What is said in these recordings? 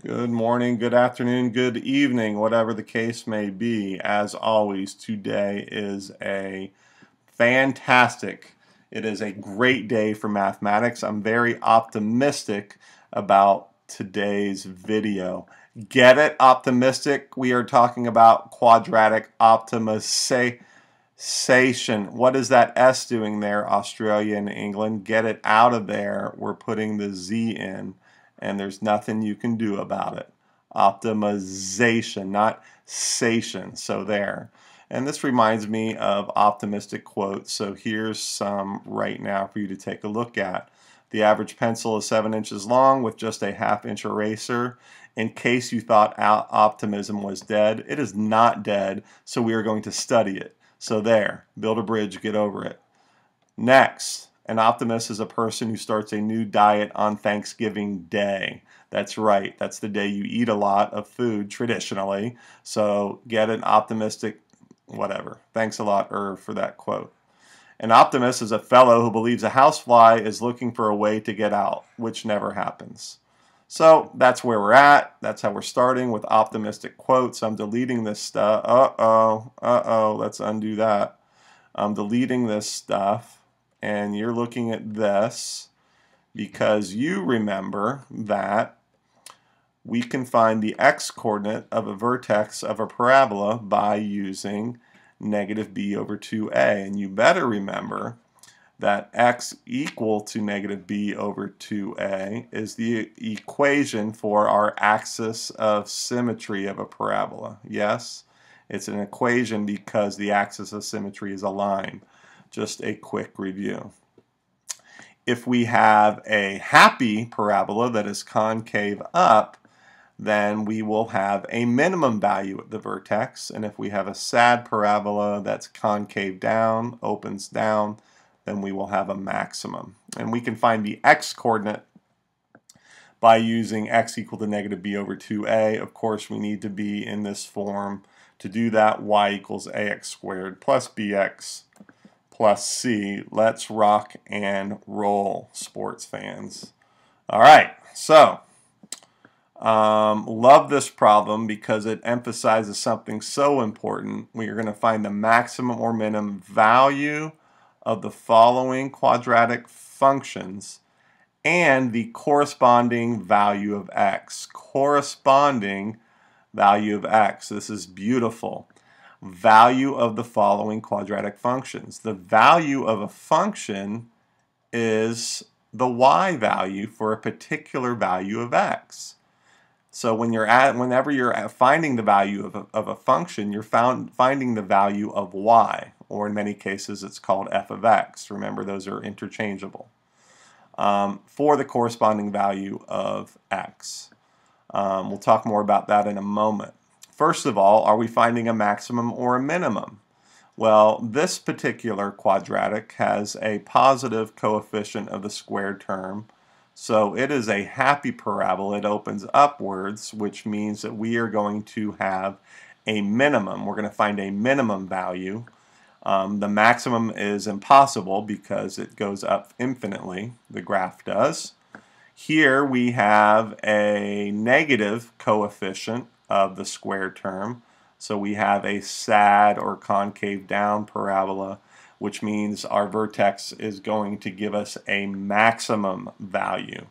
Good morning, good afternoon, good evening, whatever the case may be. As always, today is a fantastic, it is a great day for mathematics. I'm very optimistic about today's video. Get it? Optimistic? We are talking about quadratic optimization. What is that S doing there, Australia and England? Get it out of there. We're putting the Z in, and there's nothing you can do about it. Optimization, not sation. So there. And this reminds me of optimistic quotes. So here's some right now for you to take a look at. The average pencil is 7 inches long with just a ½ inch eraser. In case you thought optimism was dead, it is not dead, so we are going to study it. So there, build a bridge, get over it. Next, an optimist is a person who starts a new diet on Thanksgiving Day. That's right, that's the day you eat a lot of food traditionally. So get an optimistic whatever. Thanks a lot, for that quote. An optimist is a fellow who believes a housefly is looking for a way to get out, which never happens. So that's where we're at. That's how we're starting with optimistic quotes. I'm deleting this stuff. Let's undo that. I'm deleting this stuff, and you're looking at this because you remember that we can find the x-coordinate of a vertex of a parabola by using negative b over 2a. And you better remember that x equal to negative b over 2a is the equation for our axis of symmetry of a parabola. Yes, it's an equation because the axis of symmetry is a line. Just a quick review. If we have a happy parabola that is concave up, then we will have a minimum value at the vertex. And if we have a sad parabola that's concave down, opens down, then we will have a maximum. And we can find the x-coordinate by using x equal to negative b over 2a. Of course, we need to be in this form. To do that, y equals ax squared plus bx plus c. Let's rock and roll, sports fans. All right, so love this problem because it emphasizes something so important. We are going to find the maximum or minimum value of the following quadratic functions and the corresponding value of x. Corresponding value of x. This is beautiful. Value of the following quadratic functions. The value of a function is the y value for a particular value of x. So whenever you're finding the value of a function, you're finding the value of y, or in many cases it's called f of x. Remember, those are interchangeable for the corresponding value of x. We'll talk more about that in a moment. First of all, are we finding a maximum or a minimum? Well, this particular quadratic has a positive coefficient of the squared term. So it is a happy parabola. It opens upwards, which means that we are going to have a minimum. We're going to find a minimum value. The maximum is impossible because it goes up infinitely. The graph does. Here we have a negative coefficient of the squared term. So we have a sad or concave down parabola, which means our vertex is going to give us a maximum value.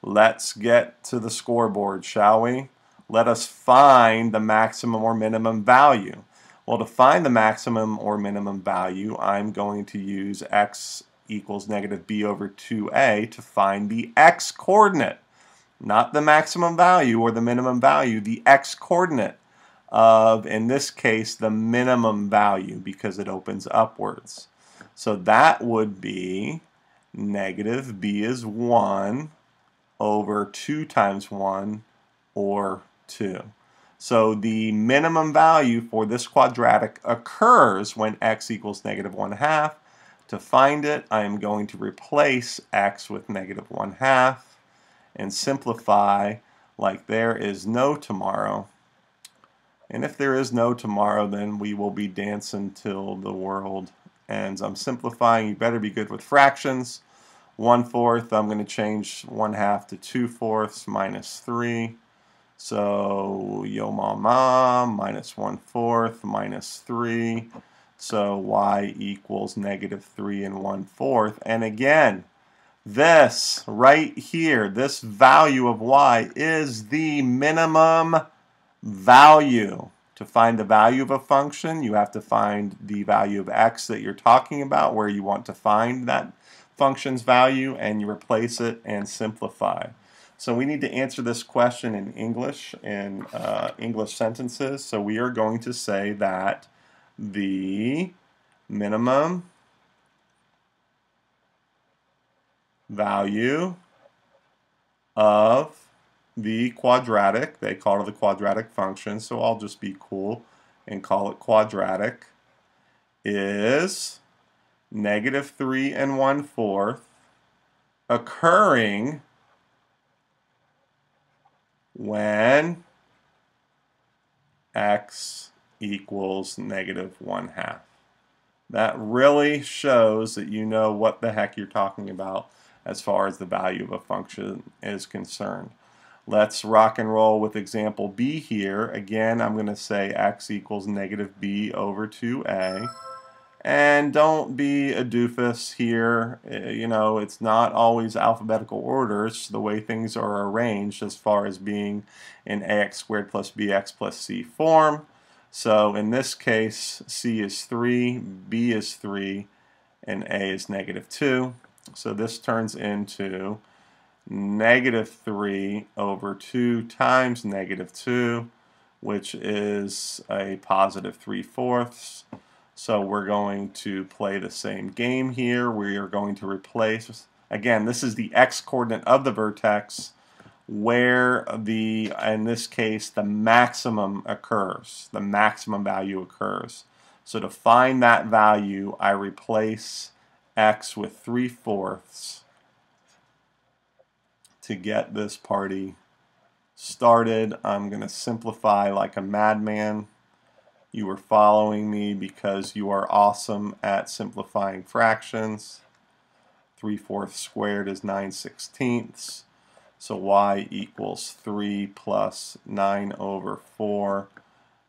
Let's get to the scoreboard, shall we? Let us find the maximum or minimum value. Well, to find the maximum or minimum value, I'm going to use x equals negative b over 2a to find the x-coordinate. Not the maximum value or the minimum value, the x-coordinate of, in this case, the minimum value because it opens upwards. So that would be negative b is 1 over 2 times 1 or 2. So the minimum value for this quadratic occurs when x equals negative 1/2. To find it, I am going to replace x with negative 1/2 and simplify like there is no tomorrow. And if there is no tomorrow, then we will be dancing till the world ends. I'm simplifying. You better be good with fractions. 1/4, I'm going to change 1/2 to 2/4 minus 3. So yo mama, minus 1/4 minus 3. So y equals negative 3 1/4. And again, this right here, this value of y is the minimum value. To find the value of a function, you have to find the value of x that you're talking about, where you want to find that function's value, and you replace it and simplify. So we need to answer this question in English, in English sentences. So we are going to say that the minimum value of the quadratic, they call it the quadratic function, so I'll just be cool and call it quadratic, is negative 3 1/4 occurring when x equals negative 1/2. That really shows that you know what the heck you're talking about as far as the value of a function is concerned. Let's rock and roll with example B here. Again, I'm going to say x equals negative b over 2a. And don't be a doofus here. You know, it's not always alphabetical orders the way things are arranged as far as being in ax squared plus bx plus c form. So in this case, c is 3, b is 3, and a is negative 2. So this turns into negative 3 over 2 times negative 2, which is a positive 3/4. So we're going to play the same game here. We are going to replace, again, this is the x coordinate of the vertex, where the, in this case, the maximum occurs, the maximum value occurs. So to find that value, I replace x with 3/4 to get this party started. I'm going to simplify like a madman. You are following me because you are awesome at simplifying fractions. 3/4 squared is 9/16. So y equals 3 plus 9 over 4.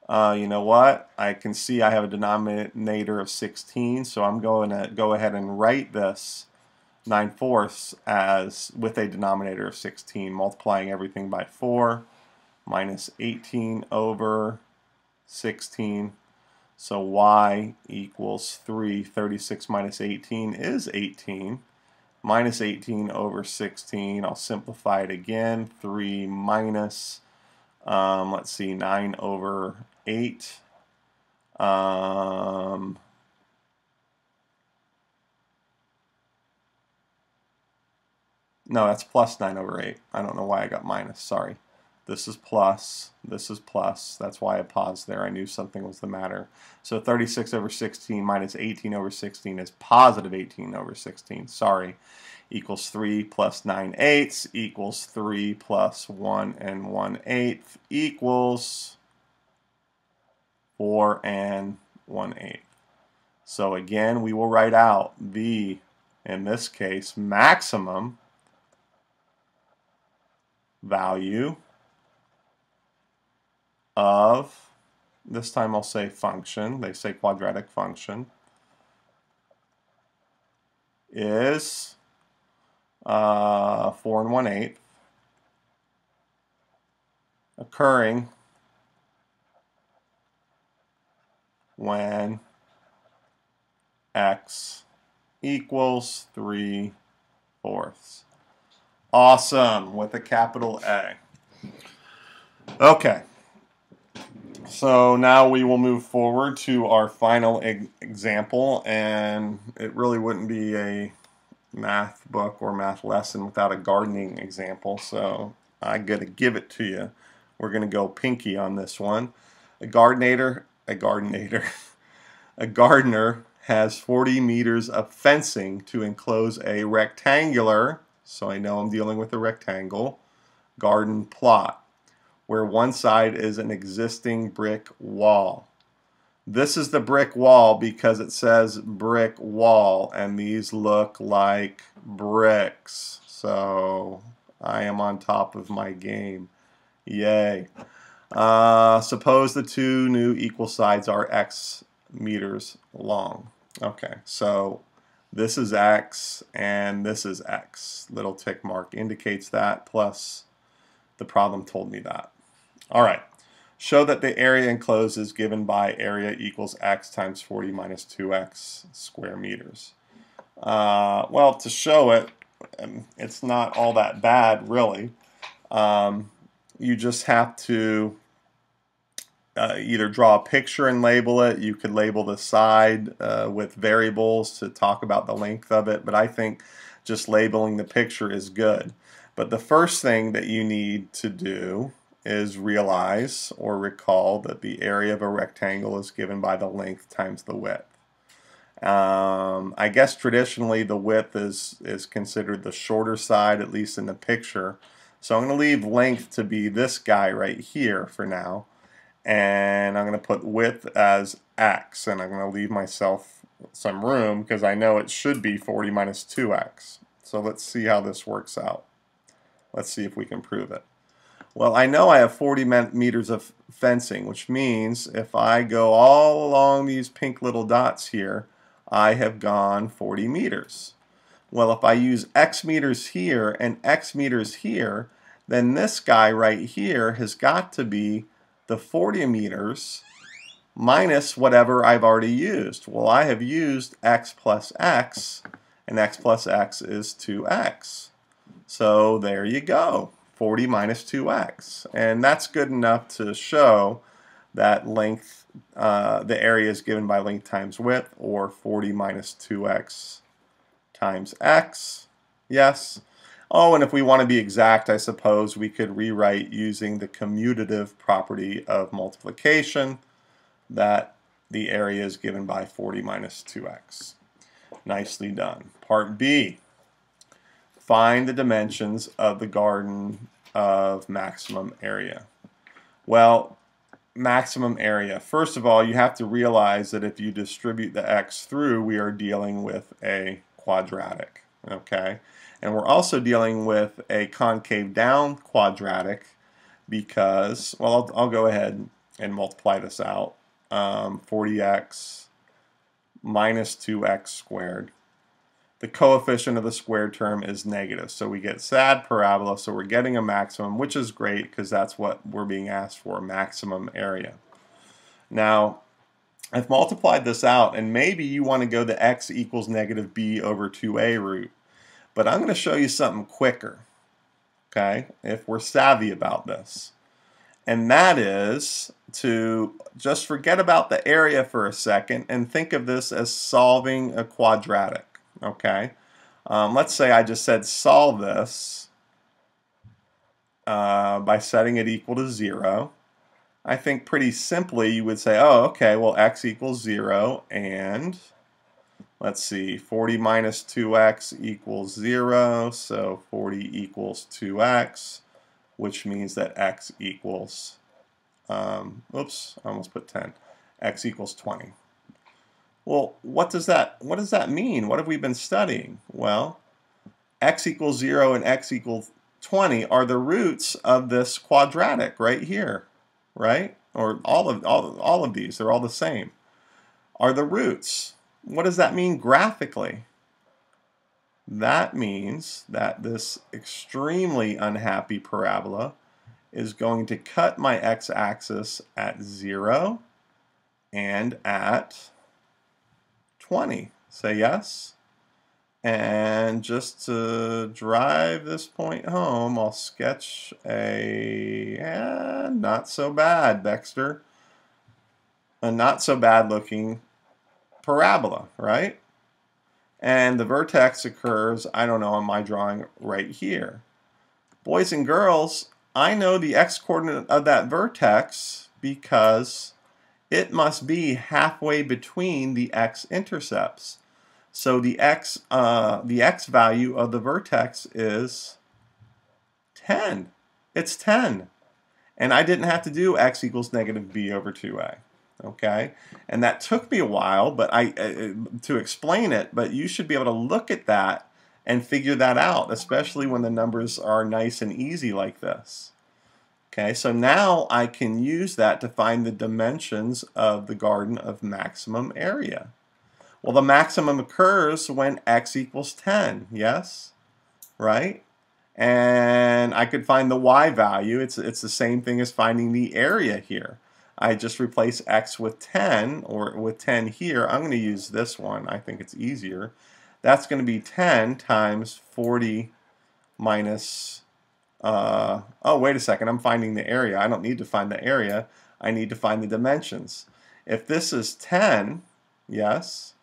You know what? I can see I have a denominator of 16, so I'm going to go ahead and write this 9/4 as with a denominator of 16, multiplying everything by 4, minus 18 over 16. So y equals 3. 36 minus 18 is 18. Minus 18 over 16. I'll simplify it again. 3 minus, let's see, 9 over 8. No, that's plus 9 over 8. I don't know why I got minus. Sorry. This is plus. This is plus. That's why I paused there. I knew something was the matter. So 36 over 16 minus 18 over 16 is positive 18 over 16. Sorry. Equals 3 plus 9/8 equals 3 plus 1 1/8 equals 4 1/8. So again, we will write out the, in this case, maximum value of, this time I'll say function, they say quadratic function, is 4 1/8 occurring when x equals 3/4. Awesome, with a capital A. Okay. So now we will move forward to our final example, and it really wouldn't be a math book or math lesson without a gardening example, so I gotta give it to you. We're gonna go pinky on this one. A gardener has 40 meters of fencing to enclose a rectangular, so I know I'm dealing with a rectangle, garden plot, where one side is an existing brick wall. This is the brick wall because it says brick wall, and these look like bricks. So I am on top of my game. Yay. Suppose the two new equal sides are x meters long. Okay, so this is x and this is x. Little tick mark indicates that, plus the problem told me that. All right. Show that the area enclosed is given by area equals x times 40 minus 2x square meters. Well, to show it, it's not all that bad, really. You just have to either draw a picture and label it. You could label the side with variables to talk about the length of it, but I think just labeling the picture is good. But the first thing that you need to do is realize or recall that the area of a rectangle is given by the length times the width. I guess traditionally the width is considered the shorter side, at least in the picture. So I'm going to leave length to be this guy right here for now. And I'm going to put width as x, and I'm going to leave myself some room because I know it should be 40 minus 2x. So let's see how this works out. Let's see if we can prove it. Well, I know I have 40 meters of fencing, which means if I go all along these pink little dots here, I have gone 40 meters. Well, if I use x meters here and x meters here, then this guy right here has got to be the 40 meters minus whatever I've already used. Well, I have used x plus x, and x plus x is 2x. So there you go, 40 minus 2x. And that's good enough to show that length, the area is given by length times width, or 40 minus 2x times x. Yes. Oh, and if we want to be exact, I suppose we could rewrite using the commutative property of multiplication that the area is given by 40 minus 2x. Nicely done. Part B. Find the dimensions of the garden of maximum area. Well, maximum area. First of all, you have to realize that if you distribute the x through, we are dealing with a quadratic. Okay? And we're also dealing with a concave down quadratic because, well, I'll go ahead and multiply this out. 40x minus 2x squared. The coefficient of the squared term is negative, so we get sad parabola, so we're getting a maximum, which is great because that's what we're being asked for, maximum area. Now, I've multiplied this out, and maybe you want to go the x equals negative b over 2a route. But I'm going to show you something quicker, okay, if we're savvy about this. And that is to just forget about the area for a second and think of this as solving a quadratic, okay? Let's say I just said solve this by setting it equal to 0. I think pretty simply you would say, oh, okay, well, x equals 0 and let's see, 40 minus 2x equals 0, so 40 equals 2x, which means that x equals, oops, I almost put 10, x equals 20. Well, what does that mean? What have we been studying? Well, x equals 0 and x equals 20 are the roots of this quadratic right here, right? Or all of these, they're all the same, are the roots. What does that mean graphically? That means that this extremely unhappy parabola is going to cut my x-axis at 0 and at 20. Say yes? And just to drive this point home, I'll sketch a not so bad, Dexter, a not so bad looking parabola, right? And the vertex occurs, I don't know, on my drawing right here. Boys and girls, I know the x-coordinate of that vertex because it must be halfway between the x-intercepts. So the x value of the vertex is 10. It's 10. And I didn't have to do x equals negative b over 2a. Okay, and that took me a while, but to explain it. But you should be able to look at that and figure that out, especially when the numbers are nice and easy like this. Okay, so now I can use that to find the dimensions of the garden of maximum area. Well, the maximum occurs when x equals 10, yes? Right? And I could find the y value. It's the same thing as finding the area here. I just replace x with 10, or with 10 here. I'm going to use this one. I think it's easier. That's going to be 10 times 40 minus, oh, wait a second, I'm finding the area. I don't need to find the area. I need to find the dimensions. If this is 10, yes,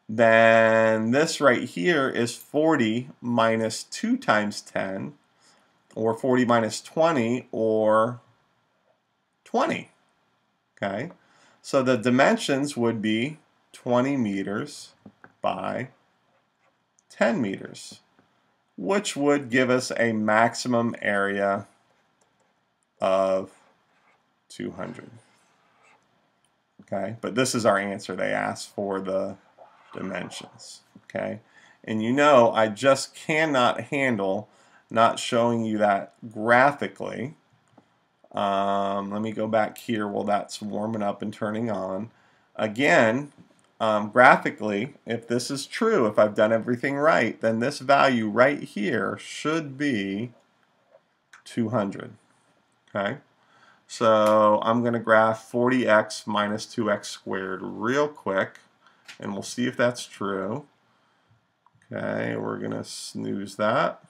then this right here is 40 minus 2 times 10, or 40 minus 20, or 20. Okay, so the dimensions would be 20 meters by 10 meters, which would give us a maximum area of 200. Okay, but this is our answer. They asked for the dimensions. Okay, and you know I just cannot handle not showing you that graphically. Let me go back here while that's warming up and turning on. Again, graphically, if this is true, if I've done everything right, then this value right here should be 200. Okay, so I'm going to graph 40x minus 2x squared real quick, and we'll see if that's true. Okay, we're going to snooze that.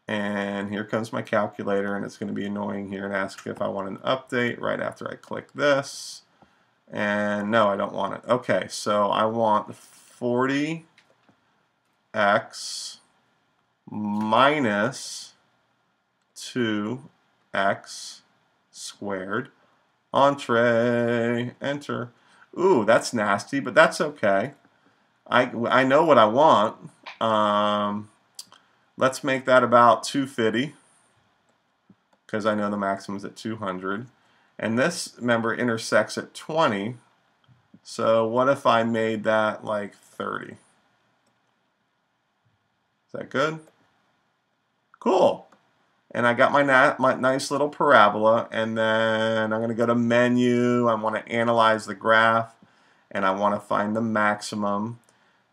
And here comes my calculator, and it's going to be annoying here and ask if I want an update right after I click this. And no, I don't want it. Okay, so I want 40x minus 2x squared. Entree, enter. Ooh, that's nasty, but that's okay. I know what I want. Let's make that about 250, because I know the maximum is at 200. And this, remember, intersects at 20. So what if I made that like 30? Is that good? Cool. And I got my nice little parabola, and then I'm going to go to menu. I want to analyze the graph, and I want to find the maximum.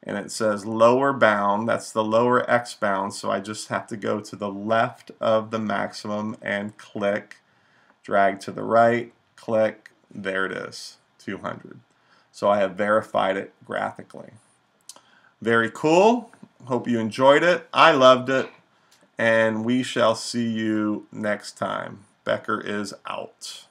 And it says lower bound, that's the lower x bound, so I just have to go to the left of the maximum and click, drag to the right, click, there it is, 200. So I have verified it graphically. Very cool. Hope you enjoyed it. I loved it, and we shall see you next time. Becker is out.